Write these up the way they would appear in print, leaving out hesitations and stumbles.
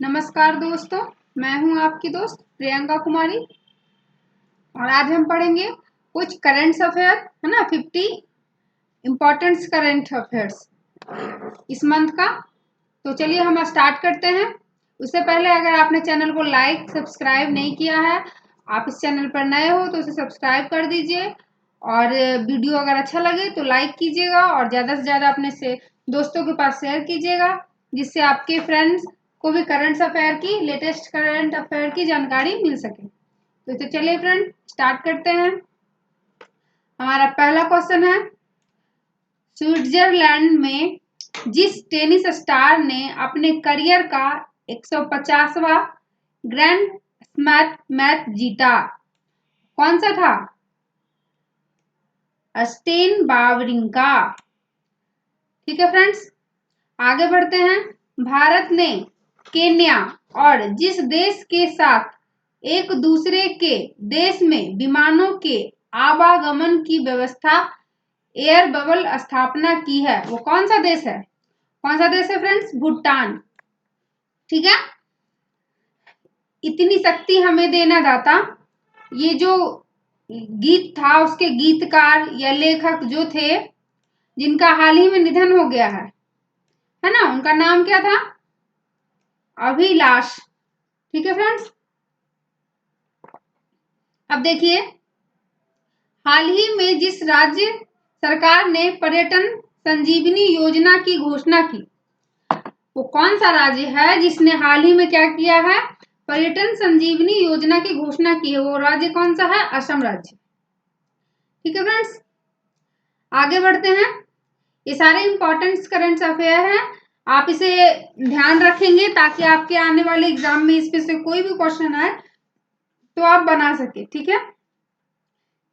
नमस्कार दोस्तों, मैं हूं आपकी दोस्त प्रियंका कुमारी और आज हम पढ़ेंगे कुछ करंट अफेयर, है ना। 50 इम्पोर्टेंट करंट अफेयर्स इस मंथ का। तो चलिए हम स्टार्ट करते हैं। उससे पहले अगर आपने चैनल को लाइक सब्सक्राइब नहीं किया है, आप इस चैनल पर नए हो तो इसे सब्सक्राइब कर दीजिए और वीडियो अगर अच्छा लगे तो लाइक कीजिएगा और ज़्यादा से ज़्यादा अपने से दोस्तों के पास शेयर कीजिएगा, जिससे आपके फ्रेंड्स को भी करंट अफेयर की लेटेस्ट करंट अफेयर की जानकारी मिल सके। तो चलिए फ्रेंड स्टार्ट करते हैं। हमारा पहला क्वेश्चन है, स्विट्जरलैंड में जिस टेनिस स्टार ने अपने करियर का 150वां ग्रैंड स्मैश मैच जीता, कौन सा था? Stan Wawrinka. ठीक है फ्रेंड्स, आगे बढ़ते हैं। भारत ने केन्या और जिस देश के साथ एक दूसरे के देश में विमानों के आवागमन की व्यवस्था एयर बबल स्थापना की है, वो कौन सा देश है? कौन सा देश है फ्रेंड्स? भूटान। ठीक है, इतनी शक्ति हमें देना दाता, ये जो गीत था उसके गीतकार या लेखक जो थे, जिनका हाल ही में निधन हो गया है ना, उनका नाम क्या था? अभिलाष। ठीक है फ्रेंड्स, अब देखिए, हाल ही में जिस राज्य सरकार ने पर्यटन संजीवनी योजना की घोषणा की, वो कौन सा राज्य है जिसने हाल ही में क्या किया है? पर्यटन संजीवनी योजना की घोषणा की है। वो राज्य कौन सा है? असम राज्य। ठीक है फ्रेंड्स, आगे बढ़ते हैं। ये सारे इंपॉर्टेंट करंट अफेयर हैं, आप इसे ध्यान रखेंगे ताकि आपके आने वाले एग्जाम में इसमें से कोई भी क्वेश्चन आए तो आप बना सके। ठीक है,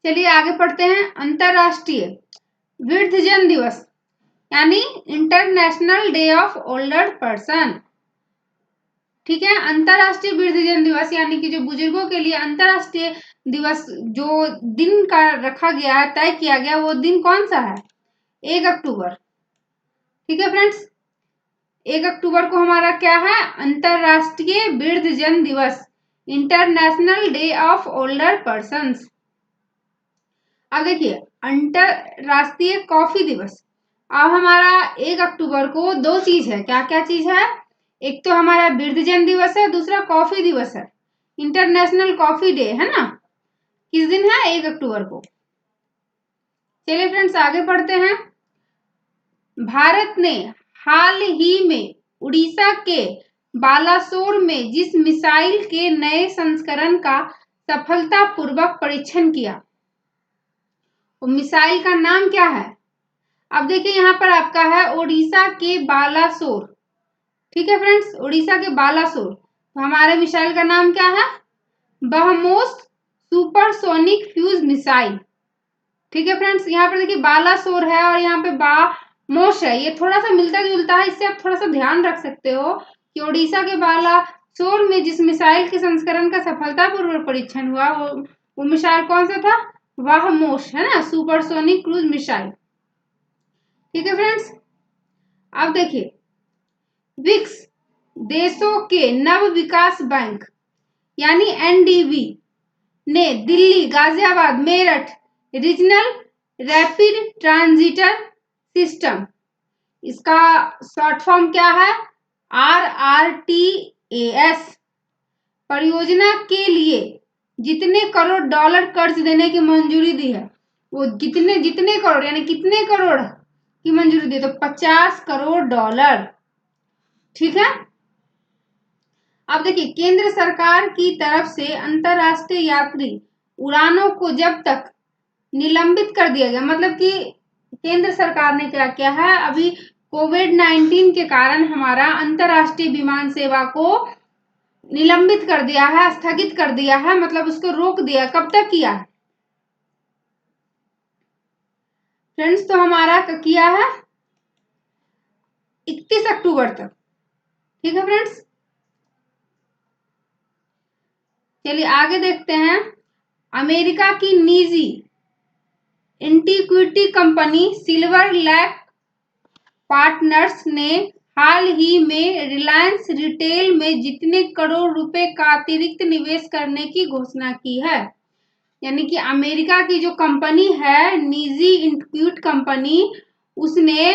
चलिए आगे पढ़ते हैं। अंतरराष्ट्रीय वृद्धजन दिवस यानी international day of older person. ठीक है, अंतरराष्ट्रीय वृद्धजन दिवस यानी कि जो बुजुर्गों के लिए अंतरराष्ट्रीय दिवस जो दिन का रखा गया है, तय किया गया, वो दिन कौन सा है? 1 अक्टूबर। ठीक है फ्रेंड्स, 1 अक्टूबर को हमारा क्या है? अंतरराष्ट्रीय वृद्धजन दिवस, international day of older persons. अब देखिए, अंतरराष्ट्रीय कॉफी दिवस। अब हमारा 1 अक्टूबर को दो चीज है, क्या क्या चीज है? एक तो हमारा वृद्धजन दिवस है, दूसरा कॉफी दिवस है, इंटरनेशनल कॉफी डे, है ना। किस दिन है? 1 अक्टूबर को। चलिए फ्रेंड्स आगे बढ़ते हैं। भारत ने हाल ही में उड़ीसा के बालासोर में जिस मिसाइल के नए संस्करण का सफलतापूर्वक परीक्षण किया, वो मिसाइल का नाम क्या है? अब देखिए, यहाँ पर आपका है उड़ीसा के बालासोर। ठीक है फ्रेंड्स, उड़ीसा के बालासोर। तो हमारे मिसाइल का नाम क्या है? BrahMos supersonic fuse missile. ठीक है फ्रेंड्स, यहाँ पर देखिए बालासोर है और यहाँ पे ब्रह्मोस है, ये थोड़ा सा मिलता जुलता है, इससे आप थोड़ा सा ध्यान रख सकते हो कि उड़ीसा के बालासोर में जिस मिसाइल के संस्करण का सफलतापूर्वक परीक्षण हुआ, वो मिसाइल कौन सा था? ब्रह्मोस, है ना, सुपरसोनिक क्रूज मिसाइल। ठीक है फ्रेंड्स, अब देखिए, ब्रिक्स देशों के नव विकास बैंक यानी एनडीबी ने Delhi, Ghaziabad, Meerut regional rapid transit system, इसका शॉर्ट फॉर्म क्या है? RRTAS परियोजना के लिए जितने करोड़ डॉलर कर्ज देने की मंजूरी दी है, वो जितने करोड़ यानी कितने करोड़ की मंजूरी दी? तो 50 करोड़ डॉलर। ठीक है, अब देखिए, केंद्र सरकार की तरफ से अंतरराष्ट्रीय यात्री उड़ानों को जब तक निलंबित कर दिया गया, मतलब कि केंद्र सरकार ने क्या किया है, अभी कोविड-19 के कारण हमारा अंतरराष्ट्रीय विमान सेवा को निलंबित कर दिया है, स्थगित कर दिया है, मतलब उसको रोक दिया। कब तक किया है फ्रेंड्स? तो हमारा किया है 31 अक्टूबर तक। ठीक है फ्रेंड्स, चलिए आगे देखते हैं। अमेरिका की निजी equity company silver lake partners ने हाल ही में रिलायंस रिटेल में जितने करोड़ रुपए का अतिरिक्त निवेश करने की घोषणा की है। यानी कि अमेरिका की जो कंपनी है निजी इंस्टीट्यूट कंपनी, उसने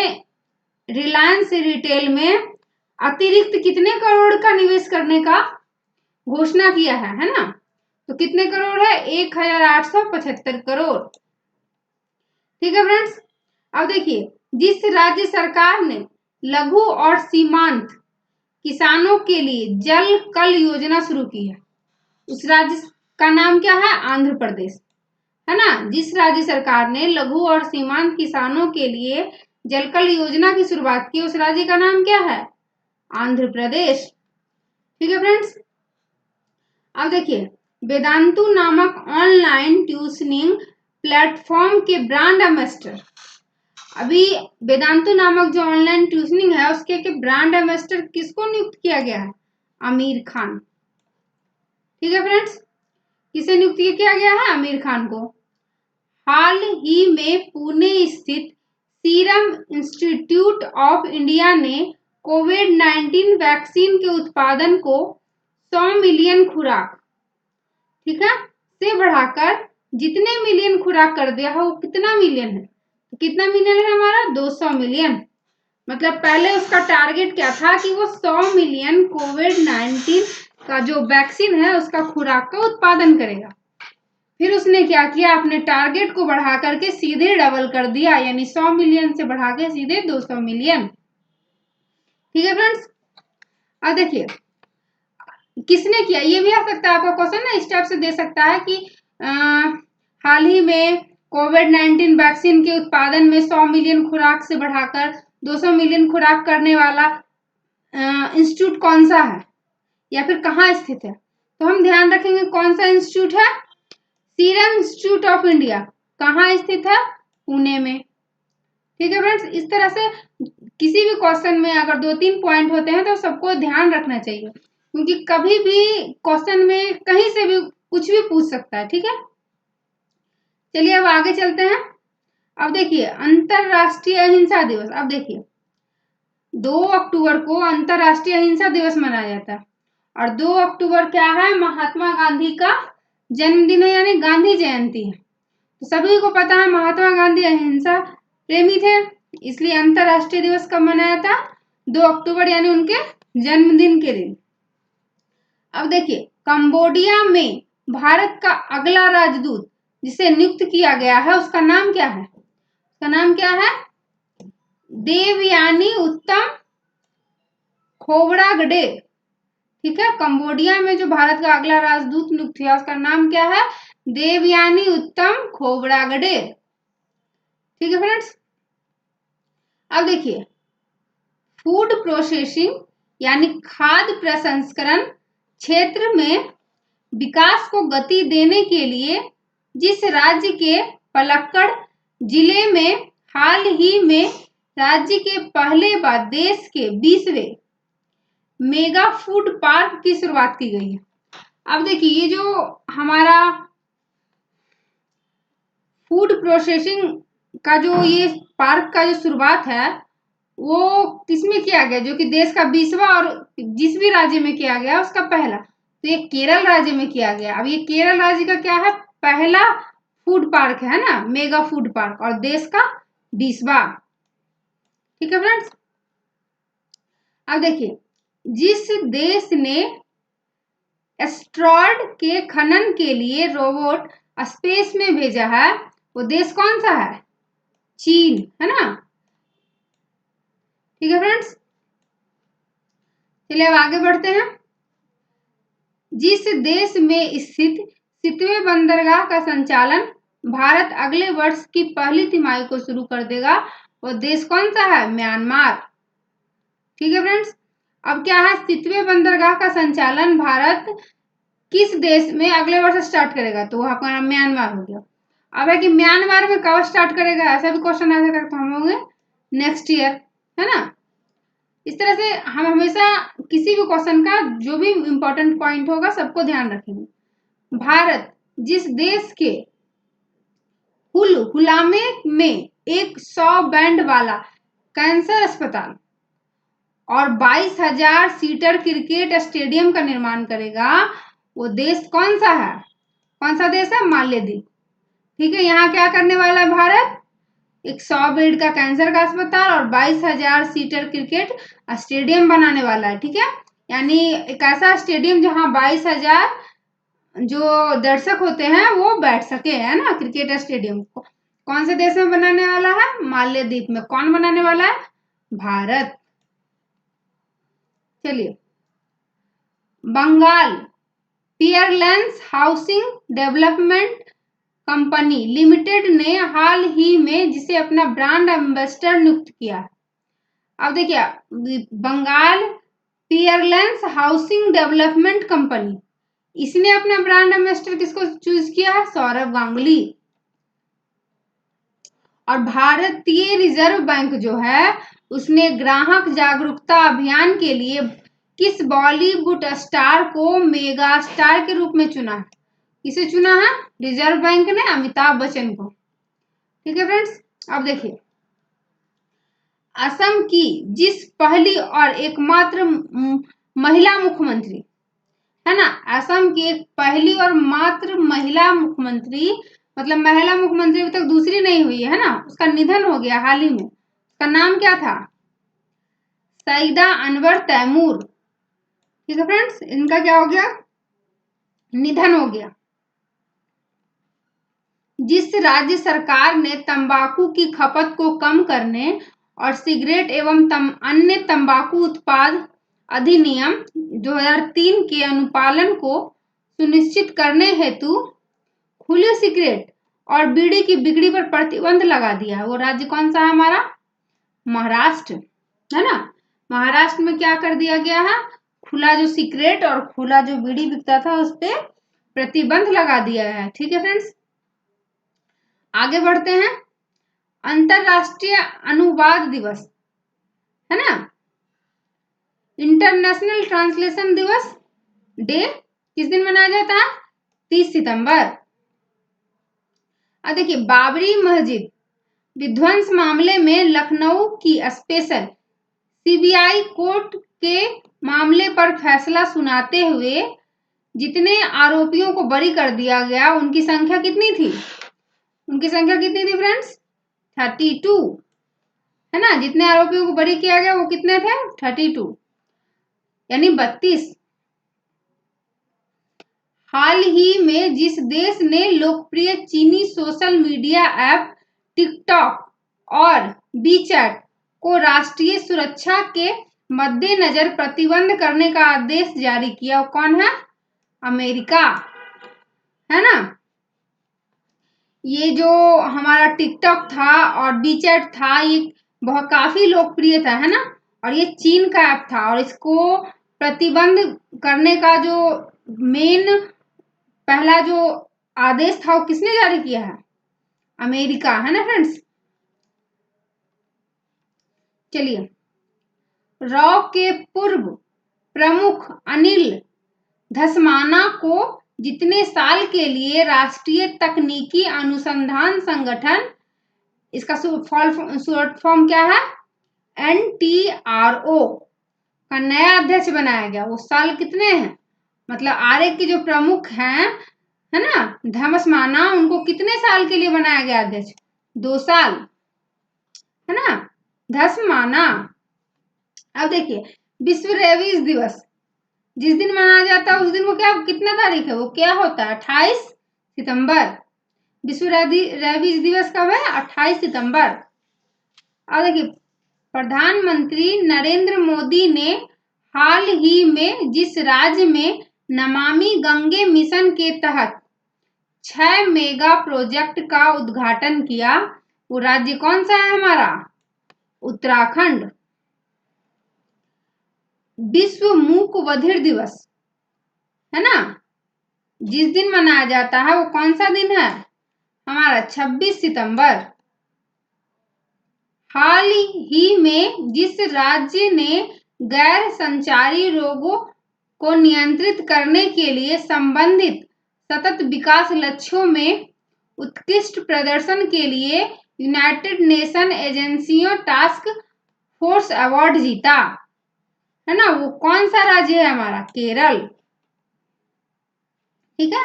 रिलायंस रिटेल में अतिरिक्त कितने करोड़ का निवेश करने का घोषणा किया है ना। तो कितने करोड़ है? 1875 करोड़। ठीक है फ्रेंड्स। अब देखिए, जिस राज्य सरकार ने लघु और सीमांत किसानों के लिए जल कल योजना शुरू की है, उस राज्य का नाम क्या है? आंध्र प्रदेश, है ना। जिस राज्य सरकार ने लघु और सीमांत किसानों के लिए जलकल योजना की शुरुआत की, उस राज्य का नाम क्या है? आंध्र प्रदेश। ठीक है फ्रेंड्स। अब देखिए, वेदांतु नामक ऑनलाइन ट्यूशनिंग प्लेटफॉर्म के ब्रांड एम्बेसडर, अभी वेदांतु नामक जो ऑनलाइन ट्यूशनिंग है उसके के ब्रांड एम्बेसडर किसको नियुक्त किया गया है? आमिर खान। ठीक है फ्रेंड्स, किसे नियुक्त किया गया है? आमिर खान को। हाल ही में पुणे स्थित सीरम इंस्टीट्यूट ऑफ इंडिया ने कोविड-19 वैक्सीन के उत्पादन को 100 मिलियन खुराक, ठीक है, से बढ़ाकर जितने मिलियन खुराक कर दिया है, वो कितना मिलियन है? तो कितना मिलियन है हमारा? 200 मिलियन। मतलब पहले उसका टारगेट क्या था कि वो 100 मिलियन कोविड-19 का जो वैक्सीन है उसका खुराक का उत्पादन करेगा। फिर उसने क्या किया? अपने टारगेट को बढ़ा करके सीधे डबल कर दिया, यानी 100 मिलियन से बढ़ा के सीधे 200 मिलियन। ठीक है फ्रेंड्स। अब देखिए, किसने किया? ये भी आ सकता है आपका क्वेश्चन ना, इस टाइप से दे सकता है कि हाल ही में कोविड-19 वैक्सीन के उत्पादन में 100 मिलियन खुराक से बढ़ाकर 200 मिलियन खुराक करने वाला इंस्टीट्यूट कौन सा है, या फिर कहाँ स्थित है? तो हम ध्यान रखेंगे कौन सा इंस्टीट्यूट है? Serum institute of India. कहाँ स्थित है? पुणे में। ठीक है फ्रेंड्स। इस तरह से किसी भी क्वेश्चन में अगर 2-3 पॉइंट होते हैं तो सबको ध्यान रखना चाहिए, क्योंकि कभी भी क्वेश्चन में कहीं से भी कुछ भी पूछ सकता है। ठीक है, चलिए अब आगे चलते हैं। अब देखिए, अंतरराष्ट्रीय अहिंसा दिवस। अब देखिए, 2 अक्टूबर को अंतरराष्ट्रीय अहिंसा दिवस मनाया जाता है, और 2 अक्टूबर क्या है? महात्मा गांधी का जन्मदिन है, यानी गांधी जयंती है। तो सभी को पता है महात्मा गांधी अहिंसा प्रेमी थे, इसलिए अंतरराष्ट्रीय दिवस कब मनाया था? 2 अक्टूबर, यानी उनके जन्मदिन के दिन। अब देखिए, कंबोडिया में भारत का अगला राजदूत जिसे नियुक्त किया गया है उसका नाम क्या है? उसका नाम क्या है? देवयानी उत्तम खोबरागडे। ठीक है, कंबोडिया में जो भारत का अगला राजदूत नियुक्त किया उसका नाम क्या है? देवयानी उत्तम खोबरागडे। ठीक है फ्रेंड्स। अब देखिए, फूड प्रोसेसिंग यानी खाद्य प्रसंस्करण क्षेत्र में विकास को गति देने के लिए जिस राज्य के पलक्कड़ जिले में हाल ही में राज्य के पहले बार देश के 20वें मेगा फूड पार्क की शुरुआत की गई है। अब देखिए, ये जो हमारा फूड प्रोसेसिंग का जो ये पार्क का जो शुरुआत है वो किसमें किया गया? जो कि देश का 20वां और जिस भी राज्य में किया गया उसका पहला, तो ये केरल राज्य में किया गया। अब ये केरल राज्य का क्या है? पहला फूड पार्क है ना, मेगा फूड पार्क, और देश का 20वां। ठीक है फ्रेंड्स। अब देखिए, जिस देश ने एस्ट्रॉयड के खनन के लिए रोबोट स्पेस में भेजा है वो देश कौन सा है? चीन, है ना। ठीक है फ्रेंड्स, चलिए अब आगे बढ़ते हैं। जिस देश में स्थित सितवे बंदरगाह का संचालन भारत अगले वर्ष की पहली तिमाही को शुरू कर देगा वो देश कौन सा है? म्यांमार। ठीक है फ्रेंड्स। अब क्या है? सितवे बंदरगाह का संचालन भारत किस देश में अगले वर्ष स्टार्ट करेगा? तो वहां का नाम म्यांमार हो गया। अब है कि म्यांमार में कब स्टार्ट करेगा, ऐसा भी क्वेश्चन आ सकता है, तो हम होंगे नेक्स्ट ईयर, है ना। इस तरह से हम हमेशा किसी भी क्वेश्चन का जो भी इंपॉर्टेंट पॉइंट होगा सबको ध्यान रखेंगे। भारत जिस देश के हुलामे में एक 100 बेड वाला कैंसर अस्पताल और 22,000 सीटर क्रिकेट स्टेडियम का निर्माण करेगा, वो देश कौन सा है? कौन सा देश है? मालदीव। ठीक है, यहाँ क्या करने वाला है भारत? एक 100 बेड का कैंसर का अस्पताल और 22,000 सीटर क्रिकेट स्टेडियम बनाने वाला है। ठीक है, यानी एक ऐसा स्टेडियम जहाँ 22,000 जो दर्शक होते हैं वो बैठ सके, है ना, क्रिकेट स्टेडियम को। कौन से देश में बनाने वाला है? मालदीव में। कौन बनाने वाला है? भारत। चलिए, Bengal Peerless housing development company limited ने हाल ही में जिसे अपना ब्रांड एम्बेसडर नियुक्त किया। अब देखिए, Bengal Peerless housing development company, इसने अपना ब्रांड एम्बेसडर किसको चूज किया? सौरभ गांगुली। और भारतीय रिजर्व बैंक जो है उसने ग्राहक जागरूकता अभियान के लिए किस बॉलीवुड स्टार को मेगा स्टार के रूप में चुना? किसे चुना है? रिजर्व बैंक ने अमिताभ बच्चन को। ठीक है फ्रेंड्स, अब देखिए, असम की जिस पहली और एकमात्र महिला मुख्यमंत्री, है ना, असम की एक पहली और मात्र महिला मुख्यमंत्री, मतलब महिला मुख्यमंत्री अभी तक दूसरी नहीं हुई है ना, उसका निधन हो गया हाल ही में। उसका नाम क्या था? सईदा अनवर तैमूर। ठीक है फ्रेंड्स, इनका क्या हो गया? निधन हो गया। जिस राज्य सरकार ने तंबाकू की खपत को कम करने और सिगरेट एवं अन्य तंबाकू उत्पाद अधिनियम 2003 के अनुपालन को सुनिश्चित करने हेतु खुले सिगरेट और बीड़ी की बिक्री पर प्रतिबंध लगा दिया है, वो राज्य कौन सा है हमारा? महाराष्ट्र, है ना। महाराष्ट्र में क्या कर दिया गया है? खुला जो सिगरेट और खुला जो बीड़ी बिकता था उस पर प्रतिबंध लगा दिया है। ठीक है फ्रेंड्स, आगे बढ़ते हैं। अंतरराष्ट्रीय अनुवाद दिवस, है ना, इंटरनेशनल ट्रांसलेशन दिवस डे किस दिन मनाया जाता है? 30 सितंबर। अब देखिए, बाबरी मस्जिद विध्वंस मामले में लखनऊ की स्पेशल सीबीआई कोर्ट के मामले पर फैसला सुनाते हुए जितने आरोपियों को बरी कर दिया गया उनकी संख्या कितनी थी? उनकी संख्या कितनी थी फ्रेंड्स? 32, है ना। जितने आरोपियों को बरी किया गया वो कितने थे? 32, यानी 32। हाल ही में जिस देश ने लोकप्रिय चीनी सोशल मीडिया ऐप टिकटॉक और वीचैट को राष्ट्रीय सुरक्षा के मद्देनजर प्रतिबंध करने का आदेश जारी किया, वो कौन है? अमेरिका, है ना। ये जो हमारा टिकटॉक था और वीचैट था, ये बहुत काफी लोकप्रिय था, है ना, और ये चीन का ऐप था, और इसको प्रतिबंध करने का जो मेन पहला जो आदेश था वो किसने जारी किया है? अमेरिका, है ना फ्रेंड्स। चलिए, रॉ के पूर्व प्रमुख अनिल धस्माना को जितने साल के लिए राष्ट्रीय तकनीकी अनुसंधान संगठन, इसका शॉर्ट फॉर्म क्या है? NTRO का नया अध्यक्ष बनाया गया, वो साल कितने हैं? मतलब आरए के जो प्रमुख हैं, है ना, धस्माना, उनको कितने साल के लिए बनाया गया अध्यक्ष? 2 साल, है ना, धस्माना। अब देखिए, विश्व रेबीज दिवस जिस दिन मनाया जाता है उस दिन वो क्या, कितना तारीख है, वो क्या होता है? 28 सितंबर। विश्व रेबीज दिवस कब है? 28 सितंबर। अब देखिए, प्रधानमंत्री नरेंद्र मोदी ने हाल ही में जिस राज्य में नमामि गंगे मिशन के तहत 6 मेगा प्रोजेक्ट का उद्घाटन किया, वो राज्य कौन सा है हमारा? उत्तराखंड। विश्व मूक बधिर दिवस, है ना, जिस दिन मनाया जाता है वो कौन सा दिन है हमारा? 26 सितंबर। हाल ही में जिस राज्य ने गैर संचारी रोगों को नियंत्रित करने के लिए संबंधित सतत विकास लक्ष्यों में उत्कृष्ट प्रदर्शन के लिए यूनाइटेड नेशन एजेंसियों टास्क फोर्स अवार्ड जीता, है ना, वो कौन सा राज्य है हमारा? केरल। ठीक है।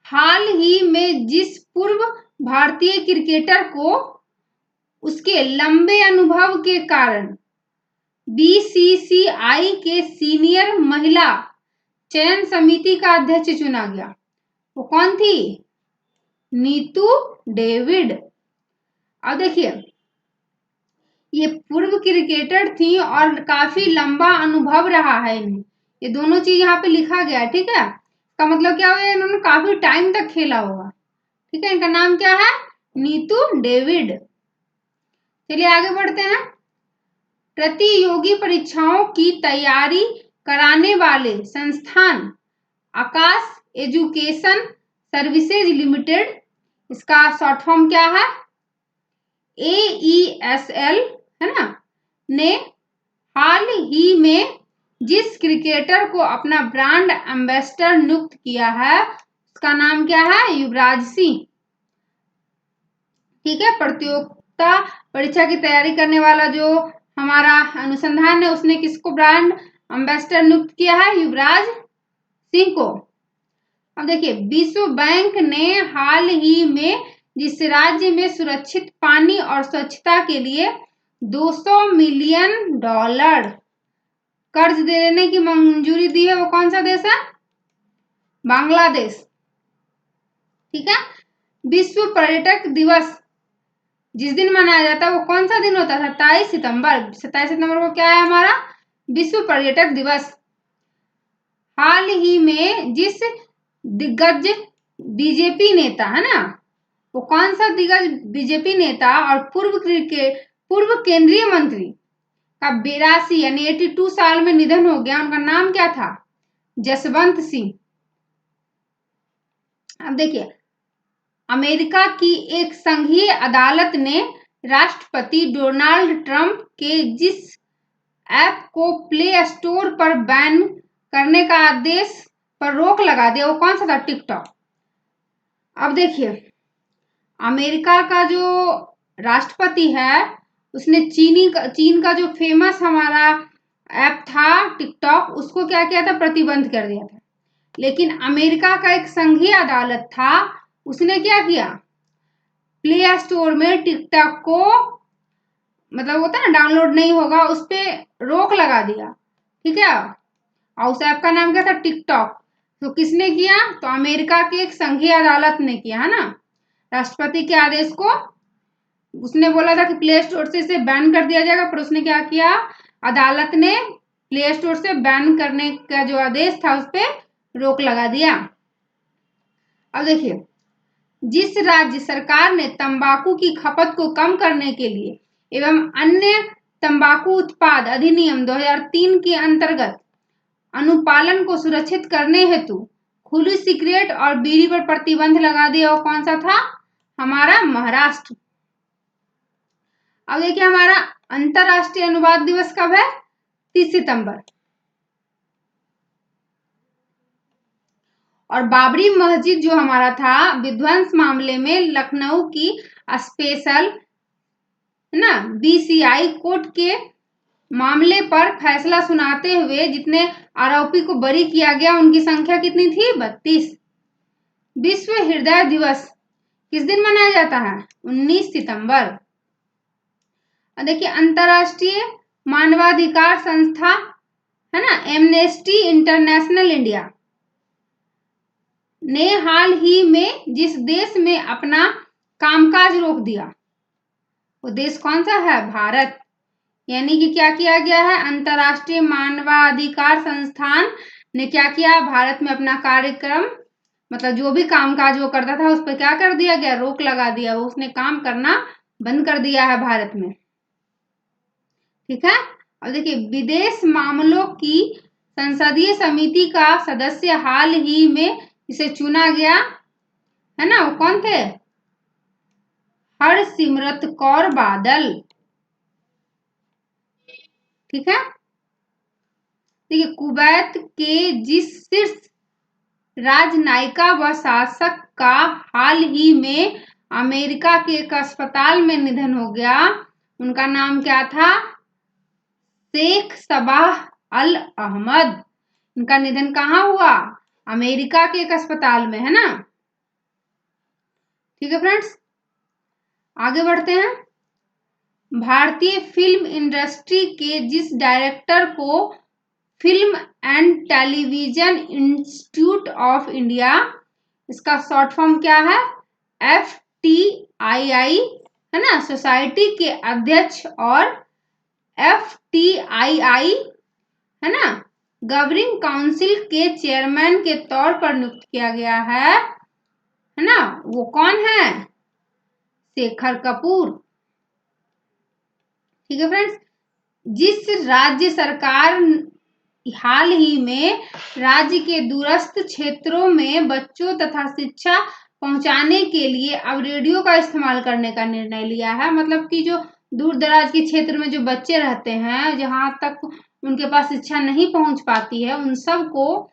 हाल ही में जिस पूर्व भारतीय क्रिकेटर को उसके लंबे अनुभव के कारण बीसीसीआई के सीनियर महिला चयन समिति का अध्यक्ष चुना गया, वो कौन थी? नीतू डेविड। अब देखिए, ये पूर्व क्रिकेटर थी और काफी लंबा अनुभव रहा है इन्हें, ये दोनों चीज यहाँ पे लिखा गया है। ठीक है, इसका मतलब क्या हुआ, इन्होंने काफी टाइम तक खेला होगा। ठीक है, इनका नाम क्या है? नीतू डेविड। चलिए आगे बढ़ते हैं। प्रतियोगी परीक्षाओं की तैयारी कराने वाले संस्थान आकाश एजुकेशन सर्विसेज लिमिटेड, इसका शॉर्ट फॉर्म क्या है? AESL, है ना, ने हाल ही में जिस क्रिकेटर को अपना ब्रांड एम्बेसडर नियुक्त किया है उसका नाम क्या है? युवराज सिंह। ठीक है, प्रतियोगिता परीक्षा की तैयारी करने वाला जो हमारा अनुसंधान है उसने किसको ब्रांड एम्बेसडर नियुक्त किया है? युवराज सिंह को। अब देखिए, विश्व बैंक ने हाल ही में जिस राज्य में सुरक्षित पानी और स्वच्छता के लिए $200 मिलियन कर्ज देने की मंजूरी दी है, वो कौन सा देश है? बांग्लादेश। ठीक है, विश्व पर्यटक दिवस जिस दिन मनाया जाता है वो कौन सा दिन होता है? 27 सितंबर। 27 सितंबर को क्या है हमारा? विश्व पर्यटक दिवस। हाल ही में जिस दिग्गज बीजेपी नेता, है ना, वो कौन सा दिग्गज बीजेपी नेता और पूर्व केंद्रीय मंत्री का 82 यानी 82 साल में निधन हो गया, उनका नाम क्या था? जसवंत सिंह। अब देखिए, अमेरिका की एक संघीय अदालत ने राष्ट्रपति डोनाल्ड ट्रंप के जिस ऐप को प्ले स्टोर पर बैन करने का आदेश पर रोक लगा दिया, वो कौन सा था? टिकटॉक। अब देखिए, अमेरिका का जो राष्ट्रपति है उसने चीन का जो फेमस हमारा ऐप था टिकटॉक, उसको क्या किया था? प्रतिबंध कर दिया था। लेकिन अमेरिका का एक संघीय अदालत था, उसने क्या किया? प्ले स्टोर में टिकटॉक को, मतलब होता है ना डाउनलोड नहीं होगा, उस पर रोक लगा दिया। ठीक है, और उस ऐप का नाम क्या था? टिकटॉक। तो किसने किया? तो अमेरिका की एक संघीय अदालत ने किया, है ना, राष्ट्रपति के आदेश को। उसने बोला था कि प्ले स्टोर से इसे बैन कर दिया जाएगा, पर उसने क्या किया? अदालत ने प्ले स्टोर से बैन करने का जो आदेश था उस पर रोक लगा दिया। अब देखिए, जिस राज्य सरकार ने तंबाकू की खपत को कम करने के लिए एवं अन्य तंबाकू उत्पाद अधिनियम 2003 के अंतर्गत अनुपालन को सुरक्षित करने हेतु खुली सिगरेट और बीड़ी पर प्रतिबंध लगा दिया, वो कौन सा था? हमारा महाराष्ट्र। अब देखिए, हमारा अंतरराष्ट्रीय अनुवाद दिवस कब है? 30 सितंबर। और बाबरी मस्जिद जो हमारा था विध्वंस मामले में लखनऊ की स्पेशल, है ना, बीसीआई कोर्ट के मामले पर फैसला सुनाते हुए जितने आरोपी को बरी किया गया उनकी संख्या कितनी थी? 32। विश्व हृदय दिवस किस दिन मनाया जाता है? 19 सितंबर। देखिए, अंतरराष्ट्रीय मानवाधिकार संस्था, है ना, एमनेस्टी इंटरनेशनल इंडिया ने हाल ही में जिस देश में अपना कामकाज रोक दिया, वो देश कौन सा है? भारत। यानी कि क्या किया गया है? अंतरराष्ट्रीय मानवाधिकार संस्थान ने क्या किया? भारत में अपना कार्यक्रम, मतलब जो भी कामकाज वो करता था उस पर क्या कर दिया गया? रोक लगा दिया, वो उसने काम करना बंद कर दिया है भारत में। ठीक है, और देखिए, विदेश मामलों की संसदीय समिति का सदस्य हाल ही में इसे चुना गया, है ना, वो कौन थे? हरसिमरत कौर बादल। ठीक है, देखिए, कुवैत के जिस शीर्ष राजनयिका व शासक का हाल ही में अमेरिका के एक अस्पताल में निधन हो गया, उनका नाम क्या था? शेख सबाह अल अहमद। इनका निधन कहाँ हुआ? अमेरिका के एक अस्पताल में, है ना। ठीक है फ्रेंड्स, आगे बढ़ते हैं। भारतीय फिल्म इंडस्ट्री के जिस डायरेक्टर को film and television institute of India, इसका शॉर्ट फॉर्म क्या है? FTII, है ना, सोसाइटी के अध्यक्ष और FTII, है ना, गवर्निंग काउंसिल के चेयरमैन के तौर पर नियुक्त किया गया है ना, वो कौन है? शेखर कपूर। ठीक है फ्रेंड्स, जिस राज्य सरकार हाल ही में राज्य के दूरस्थ क्षेत्रों में बच्चों तथा शिक्षा पहुंचाने के लिए अब रेडियो का इस्तेमाल करने का निर्णय लिया है, मतलब कि जो दूर दराज के क्षेत्र में जो बच्चे रहते हैं, जहां तक उनके पास शिक्षा नहीं पहुंच पाती है, उन सबको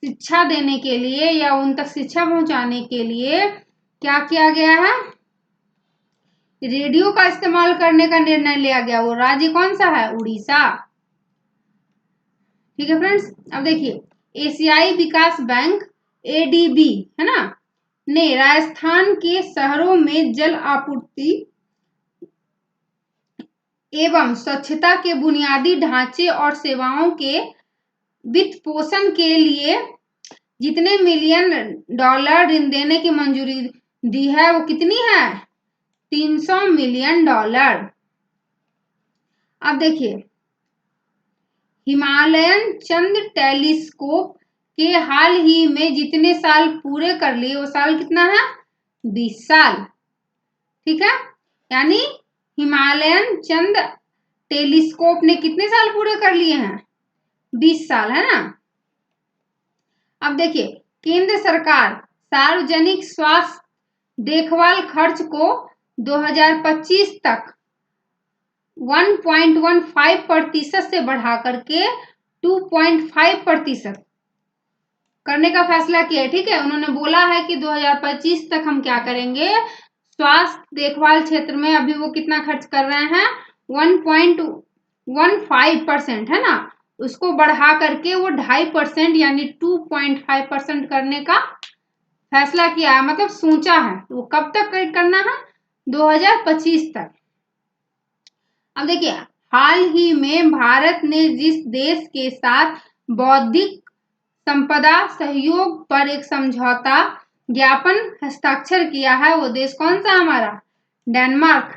शिक्षा देने के लिए या उन तक शिक्षा पहुंचाने के लिए क्या किया गया है? रेडियो का इस्तेमाल करने का निर्णय लिया गया। वो राज्य कौन सा है? उड़ीसा। ठीक है फ्रेंड्स, अब देखिए, एशियाई विकास बैंक ADB, है ना, ने राजस्थान के शहरों में जल आपूर्ति एवं स्वच्छता के बुनियादी ढांचे और सेवाओं के वित्त पोषण के लिए जितने $1 मिलियन ऋण देने की मंजूरी दी है, वो कितनी है? $300 मिलियन। अब देखिए, हिमालयन चंद टेलीस्कोप के हाल ही में जितने साल पूरे कर लिए, वो साल कितना है? 20 साल। ठीक है, यानी हिमालयन चंद टेलीस्कोप ने कितने साल पूरे कर लिए हैं? 20 साल, है ना। अब देखिए, केंद्र सरकार सार्वजनिक स्वास्थ्य देखभाल खर्च को 2025 तक 1.15% से बढ़ा करके 2.5% करने का फैसला किया है। ठीक है, उन्होंने बोला है कि 2025 तक हम क्या करेंगे? स्वास्थ्य देखभाल क्षेत्र में अभी वो कितना खर्च कर रहे हैं? 1.15%, है ना, उसको बढ़ा करके वो 2.5% यानी 2.5% करने का फैसला किया है, मतलब सोचा है। वो कब तक करना है? 2025 तक। अब देखिए, हाल ही में भारत ने जिस देश के साथ बौद्धिक संपदा सहयोग पर एक समझौता ज्ञापन हस्ताक्षर किया है, वो देश कौन सा? हमारा डेनमार्क।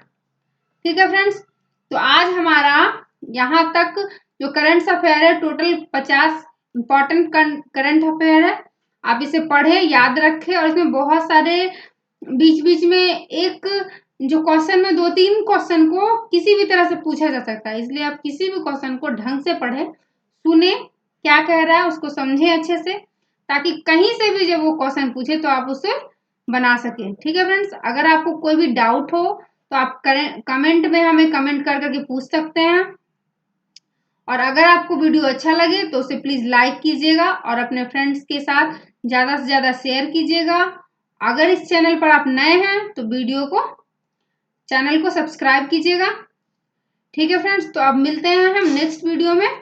ठीक है फ्रेंड्स, तो आज हमारा यहाँ तक जो करंट अफेयर है, टोटल 50 इंपॉर्टेंट करंट अफेयर है। आप इसे पढ़े, याद रखें, और इसमें बहुत सारे बीच बीच में एक जो क्वेश्चन में 2-3 क्वेश्चन को किसी भी तरह से पूछा जा सकता है, इसलिए आप किसी भी क्वेश्चन को ढंग से पढ़े, सुने क्या कह रहा है, उसको समझे अच्छे से, ताकि कहीं से भी जब वो क्वेश्चन पूछे तो आप उसे बना सके। ठीक है फ्रेंड्स, अगर आपको कोई भी डाउट हो तो आप कमेंट में हमें कमेंट कर करके पूछ सकते हैं, और अगर आपको वीडियो अच्छा लगे तो उसे प्लीज लाइक कीजिएगा और अपने फ्रेंड्स के साथ ज्यादा से ज्यादा शेयर कीजिएगा। अगर इस चैनल पर आप नए हैं तो चैनल को सब्सक्राइब कीजिएगा। ठीक है फ्रेंड्स, तो अब मिलते हैं हम नेक्स्ट वीडियो में।